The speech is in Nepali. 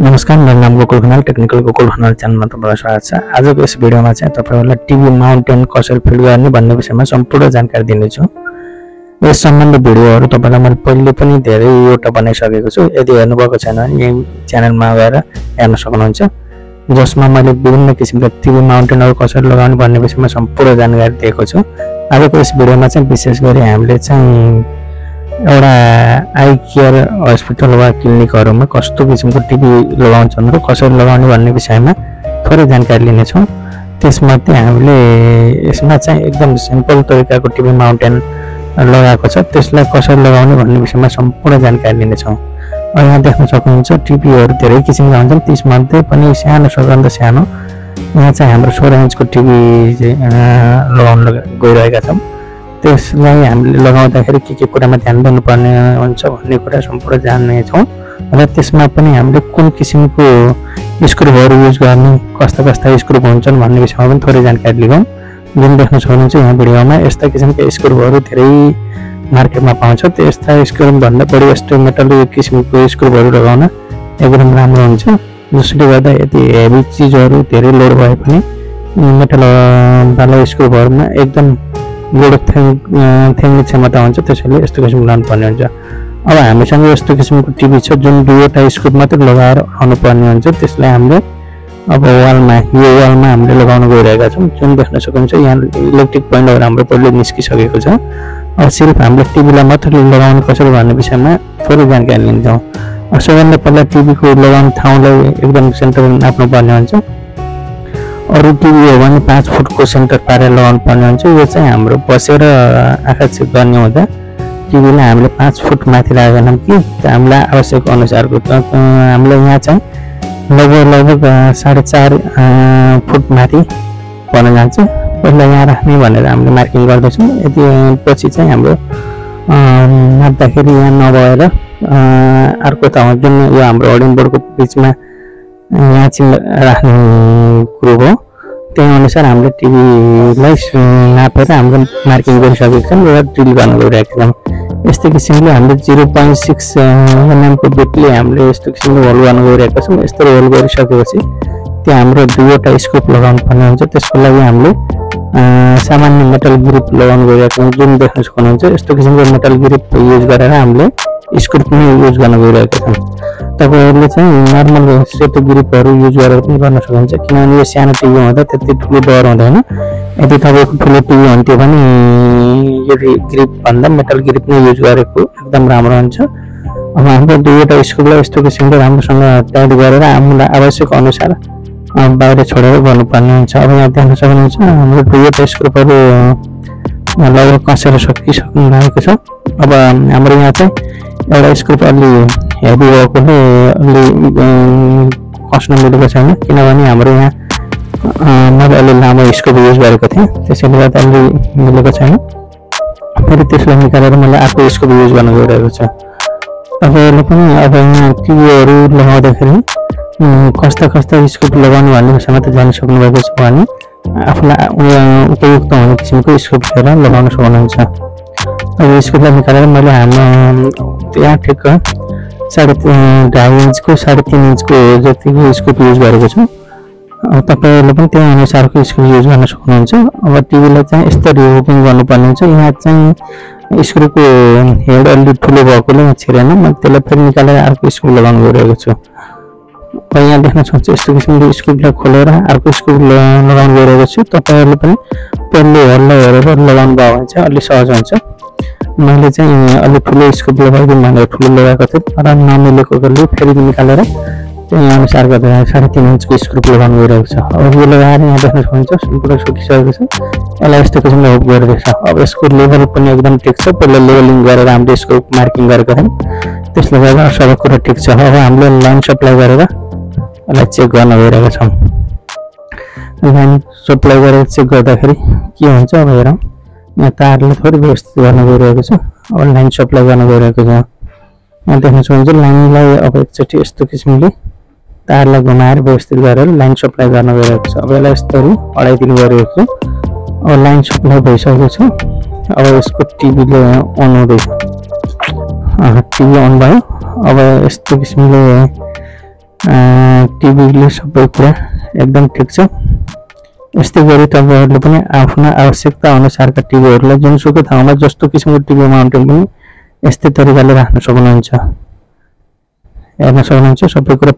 नमस्कार, मेरो नाम गोकुल खनाल, टेक्निकल गोकुल खनाल च्यानलमा तपाईलाई स्वागत छ। आजको यस भिडियोमा चाहिँ तपाईहरुलाई टिभी माउन्टेन कसरी फिट गर्ने भन्ने विषयमा सम्पूर्ण जानकारी दिनेछु। यस सम्बन्धी भिडियोहरु तपाईलाई मैले पहिले पनि धेरैवटा बनाइसकेको छु। यदि हेर्नुभएको छैन भने यही च्यानलमा गएर हेर्न सक्नुहुन्छ, जसमा मैले विभिन्न किसिमका टिभी माउन्टेनहरु कसरी लगाउने भन्ने विषयमा सम्पूर्ण जानकारी दिएको छु। आजको यस भिडियोमा चाहिँ विशेष गरी हामीले चाहिँ एउटा आई केयर हस्पिटल वा क्लिनिकहरुमा कस्तो किसिमको टिभी लगाउँछन् र कसरी लगाउने भन्ने विषयमा थोरै जानकारी लिनेछौँ। त्यसमध्ये हामीले यसमा चाहिँ एकदम सिम्पल तरिकाको टिभी माउन्टेन लगाएको छ, त्यसलाई कसरी लगाउने भन्ने विषयमा सम्पूर्ण जानकारी लिनेछौँ। यहाँ देख्न सक्नुहुन्छ टिभीहरु धेरै किसिमका हुन्छन्, त्यसमध्ये पनि सानो सबभन्दा सानो यहाँ चाहिँ हाम्रो 16 इन्चको टिभी लगाउन गइरहेका छौँ। त्यसलाई हामीले लगाउँदाखेरि के कुरामा ध्यान दिनुपर्ने हुन्छ भन्ने कुरा सम्पूर्ण जान्नेछौँ र त्यसमा पनि हामीले कुन किसिमको स्क्रुहरू युज गर्ने, कस्ता कस्ता स्क्रू हुन्छन् भन्ने विषयमा पनि थोरै जानकारी लिगौँ। जुन देख्न सक्नुहुन्छ यहाँ भिडियोमा यस्ता किसिमका स्क्रूहरू धेरै मार्केटमा पाउँछ। त्यस्ता स्क्रूभन्दा बढी यस्तो मेटल किसिमको स्क्रूहरू लगाउन एकदम राम्रो हुन्छ, जसले गर्दा यदि हेभी चिजहरू धेरै लोड भए पनि मेटल वाला स्क्रूहरूमा एकदम लोड थ्याङ्ने क्षमता हुन्छ, त्यसैले यस्तो किसिमको लानुपर्ने हुन्छ। अब हामीसँग यस्तो किसिमको टिभी छ जुन दुईवटा स्क्रू मात्र लगाएर आउनु पर्ने हुन्छ। त्यसलाई हामीले अब वालमा हामीले लगाउन गइरहेका छौँ। जुन देख्न सक्नुहुन्छ यहाँ इलेक्ट्रिक पोइन्टहरु हाम्रो पहिले निस्किसकेको छ। अब सिर्फ हामीले टिभीलाई मात्र लगाउनु कसरी भन्ने विषयमा थोरै जानकारी लिन्छौँ। सबैभन्दा पहिला टिभीको लगाउने ठाउँलाई एकदम सेन्टर नाप्नु पर्ने हुन्छ। अरु टिभी हो भने 5 फुटको सेन्टर पारेर लगाउनु पर्ने हुन्छ। यो चाहिँ हाम्रो बसेर आँखा चेक गर्ने हुँदा टिभीलाई हामीले 5 फुट माथि राखेनौँ कि हामीलाई आवश्यक अनुसारको हामीले यहाँ चाहिँ लगभग 4.5 फुट माथि पर्न जान्छ। पहिला यहाँ राख्ने भनेर हामीले मार्किङ गर्दैछौँ। यदि पछि चाहिँ हाम्रो नाप्दाखेरि यहाँ नभएर अर्को ठाउँ जुन यो हाम्रो होर्डिङ बोर्डको बिचमा यहाँ चाहिँ राख्ने कुरो हो, त्यही अनुसार हामीले टिभीलाई नापेर हाम्रो मार्किङ गरिसकेका छौँ र ड्रिल गर्न गइरहेका छौँ। यस्तै किसिमले हामीले 0.6 mm को बिटले हामीले यस्तो किसिमले होल गर्न गइरहेका छौँ। यस्तो होल गरिसकेपछि त्यहाँ हाम्रो दुईवटा स्क्रुप लगाउनु पर्ने हुन्छ। त्यसको लागि हामीले सामान्य मेटल ग्रिप लगाउन गइरहेका छौँ। जुन देख्न सक्नुहुन्छ यस्तो किसिमको मेटल ग्रिप युज गरेर हामीले स्क्रुप पनि युज गर्न गइरहेका छौँ। तपाईहरुले चाहिँ नर्मल सेतो ग्रिपहरु युज गरेर पनि गर्न सक्नुहुन्छ, किनभने यो सानो टिभी हुँदा त्यति ठुलो डर हुँदैन। यदि तपाईको ठुलो टिभी हुन्थ्यो भने यो ग्रिप भन्दा मेटल ग्रिप नै युज गरेको एकदम राम्रो हुन्छ। अब हाम्रो दुईवटा स्क्रूलाई यस्तो किसिमले राम्रोसँग टाइट गरेर हामीलाई आवश्यक अनुसार बाहिर छोडेर गर्नुपर्ने हुन्छ। अब यहाँ देख्न सक्नुहुन्छ हाम्रो दुईवटा स्क्रूहरू लगभग कसेर सकिसक्नु लागेको छ। अब हाम्रो यहाँ चाहिँ एउटा स्क्रूप अलि हेभी भएकोले अलि कस्न मिलेको छैन, किनभने हाम्रो यहाँ मैले अलि लामो स्क्रूप युज गरेको थिएँ, त्यसैले गर्दा अलि मिलेको छैन। फेरि त्यसलाई निकालेर मैले अर्को स्क्रूप युज गर्न गइरहेको छु। तपाईँहरूले पनि अब यहाँ टिभीहरू लगाउँदाखेरि कस्ता स्क्रूप लगाउनु भन्ने विषयमा त जानिसक्नु भएको छ भने आफूलाई उपयुक्त हुने किसिमको स्क्रूप लिएर लगाउन सक्नुहुन्छ। अब स्क्रूपलाई निकालेर मैले हाम्रो यहाँ ठिक्क 2.5 इन्चको 3.5 इन्चको जतिको स्क्रूप युज गरेको छु। तपाईहरुले पनि त्यही अनुसारको स्क्रू युज गर्न सक्नुहुन्छ। अब टिभीलाई चाहिँ यस्तरी ओपन गर्नुपर्ने हुन्छ। यहाँ चाहिँ स्क्रूको हेड अलि ठुलो भएकोले यहाँ छिरेन, म त्यसलाई फेरि निकालेर अर्को स्क्रू लगाउन गइरहेको छु। अब यहाँ देख्न सक्नुहुन्छ यस्तो किसिमले स्क्रूलाई खोलेर अर्को स्क्रू लगाउन गइरहेको छु। तपाईहरुले पनि पहिले हेडलाई हेरेर लगाउनु भयो भने चाहिँ अलि सहज हुन्छ। मैले चाहिँ अलि ठुलो स्क्रू लगाइदिउँ भनेर ठुलो लगाएको थिएँ, तर नमिलेकोले फेरि निकालेर त्यही अनुसारको 3.5 इन्चको स्क्रू लगाउनु गइरहेको छ। अब यो लगाएर यहाँ देख्न सक्नुहुन्छ सम्पूर्ण सुकिसकेको छ। यसलाई यस्तो किसिमले होप गरिरहेछ। अब यसको लेभल पनि एकदम ठिक छ। पहिला लेभलिङ गरेर हामीले यसको मार्किङ गरेको थियौँ, त्यसले गर्दा सबै कुरा ठिक छ। अब हामीले लाइन सप्लाई गरेर यसलाई चेक गर्न गइरहेका छौँ। लाइन सप्लाई गरेर चेक गर्दाखेरि के हुन्छ अब हेरौँ। यहाँ तारले थोरै व्यवस्थित गर्न गइरहेको छ। अब लाइन सप्लाई गर्न गइरहेको छ। यहाँ देख्न सक्नुहुन्छ लाइनलाई अब एकचोटि यस्तो किसिमले तारलाई घुमाएर व्यवस्थित गरेर लाइन सप्लाई गर्न गइरहेको छ। अब यसलाई यस्तरी अडाइदिनु गइरहेको छु। अब लाइन सप्लाई भइसकेको छ। अब यसको टिभीले अन हुँदैछ। टिभी अन भयो। अब यस्तो किसिमले टिभीले सबै कुरा एकदम ठिक छ। यस्तै गरी तपाईहरुले पनि आफ्ना आवश्यकता अनुसारका टिभीहरुलाई जुनसुकै ठाउँमा जस्तो किसिमको टिभी माउन्टेन पनि यस्तै तरिकाले राख्न सक्नुहुन्छ। हेर्न सक्नुहुन्छ सबै कुरा